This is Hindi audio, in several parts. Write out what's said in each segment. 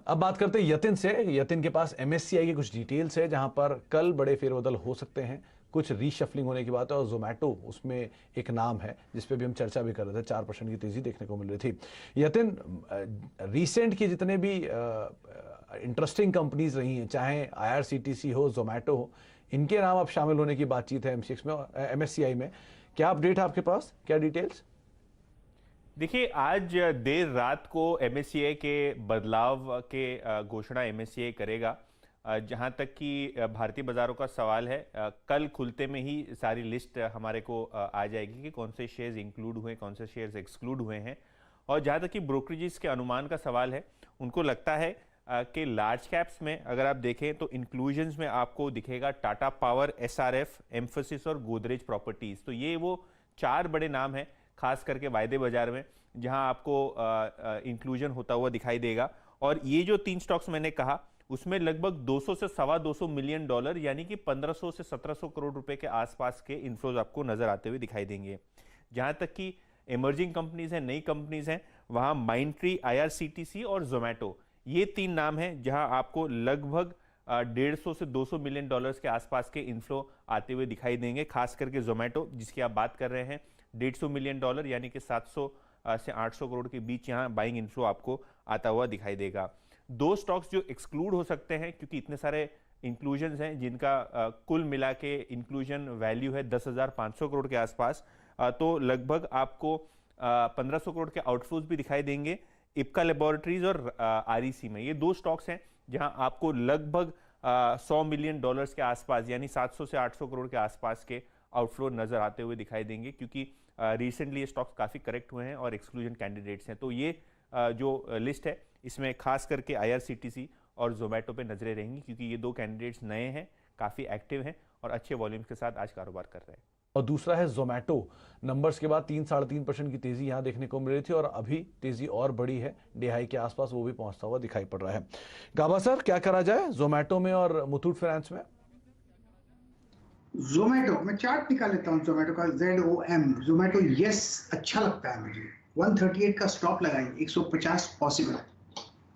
अब बात करते हैं यतिन से। यतिन के पास एमएससीआई की कुछ डिटेल्स है जहां पर कल बड़े फेरबदल हो सकते हैं, कुछ रीशफलिंग होने की बात है और जोमेटो उसमें एक नाम है जिसपे भी हम चर्चा भी कर रहे थे। 4% की तेजी देखने को मिल रही थी। यतिन, रीसेंट की जितने भी इंटरेस्टिंग कंपनीज रही हैं, चाहे आईआरसीटीसी हो, जोमेटो हो, इनके नाम अब शामिल होने की बातचीत है एमसीएक्स में, एमएससीआई में। क्या अपडेट है आपके पास, क्या डिटेल्स? देखिए, आज देर रात को एमएससीआई के बदलाव के घोषणा एमएससीआई करेगा। जहां तक कि भारतीय बाजारों का सवाल है, कल खुलते में ही सारी लिस्ट हमारे को आ जाएगी कि कौन से शेयर्स इंक्लूड हुए, कौन से शेयर्स एक्सक्लूड हुए हैं। और जहां तक कि ब्रोकरेजेस के अनुमान का सवाल है, उनको लगता है कि लार्ज कैप्स में अगर आप देखें तो इंक्लूजन्स में आपको दिखेगा टाटा पावर, एसआरएफ, एम्फोसिस और गोदरेज प्रॉपर्टीज। तो ये वो 4 बड़े नाम हैं, खास करके वायदे बाजार में, जहां आपको इंक्लूजन होता हुआ दिखाई देगा। और ये जो 3 स्टॉक्स मैंने कहा, उसमें लगभग 200 से सवा 200 मिलियन डॉलर यानी कि 1500 से 1700 करोड़ रुपए के आसपास के इन्फ्लोज आपको नजर आते हुए दिखाई देंगे। जहां तक कि इमर्जिंग कंपनीज हैं, नई कंपनीज हैं, वहां माइंडट्री, आईआरसीटीसी और जोमेटो, ये 3 नाम हैं जहां आपको लगभग 150 से 200 मिलियन डॉलर्स के आसपास के इन्फ्लो आते हुए दिखाई देंगे। खास करके जोमेटो, जिसकी आप बात कर रहे हैं, 150 मिलियन डॉलर यानी कि 700 से 800 करोड़ के बीच यहां बाइंग इन्फ्लो आपको आता हुआ दिखाई देगा। 2 स्टॉक्स जो एक्सक्लूड हो सकते हैं, क्योंकि इतने सारे इंक्लूजन्स हैं जिनका कुल मिला के इंक्लूजन वैल्यू है 10,500 करोड़ के आसपास, तो लगभग आपको 1500 करोड़ के आउटफ्लोज भी दिखाई देंगे इप्का लेबोरेटरीज और आरईसी में। ये 2 स्टॉक्स हैं जहां आपको लगभग 100 मिलियन डॉलर्स के आसपास यानी 700 से 800 करोड़ के आसपास के आउटफ्लो नजर आते हुए दिखाई देंगे, क्योंकि रिसेंटली ये स्टॉक्स काफ़ी करेक्ट हुए हैं और एक्सक्लूजन कैंडिडेट्स हैं। तो ये जो लिस्ट है, इसमें खास करके आईआरसीटीसी और जोमेटो पे नजरें रहेंगी, क्योंकि ये 2 कैंडिडेट्स नए हैं, काफ़ी एक्टिव हैं और अच्छे वॉल्यूम्स के साथ आज कारोबार कर रहे हैं। और दूसरा है जोमेटो। नंबर्स के बाद 3-3.5% की तेजी यहां देखने को मिल रही थी और अभी तेजी और बड़ी है, डिहाई के आसपास वो भी पहुंचता हुआ दिखाई पड़ रहा है। गाबा सर, क्या करा जाए जोमेटो में और मुथूट फाइनेंस में? जोमेटो मैं चार्ट निकाल लेता हूं, जोमेटो का ZOM, जोमेटो यस अच्छा लगता है मुझे। 138 का स्टॉप लगाइए, 150 पॉसिबल।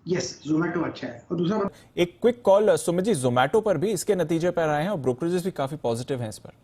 यस, जोमेटो अच्छा है। और दूसरा एक क्विक कॉल सुमित जी, जोमेटो पर भी इसके नतीजे पर आए हैं और ब्रोकरेजेस भी काफी पॉजिटिव हैं इस पर।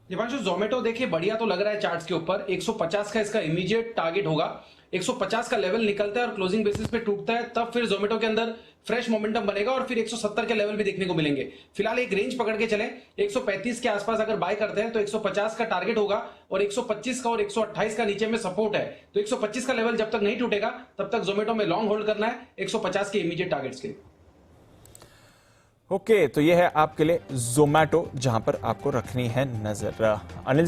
दीपांशु, जोमेटो देखिए बढ़िया तो लग रहा है चार्ट्स के ऊपर। 150 का इसका इमीडिएट टारगेट होगा। 150 का लेवल निकलता है और क्लोजिंग बेसिस पे टूटता है, तब फिर जोमेटो के अंदर फ्रेश मोमेंटम बनेगा और फिर 170 के लेवल भी देखने को मिलेंगे। फिलहाल एक रेंज पकड़ के चलें, 135 के आसपास अगर बाय करते हैं तो 150 का टारगेट होगा और 125 का और 128 का नीचे में सपोर्ट है। तो 125 का लेवल जब तक नहीं टूटेगा तब तक जोमेटो में लॉन्ग होल्ड करना है 150 के इमीडिएट टारगेट्स के लिए। ओके, तो यह है आपके लिए जोमेटो, जहां पर आपको रखनी है नजर। अनिल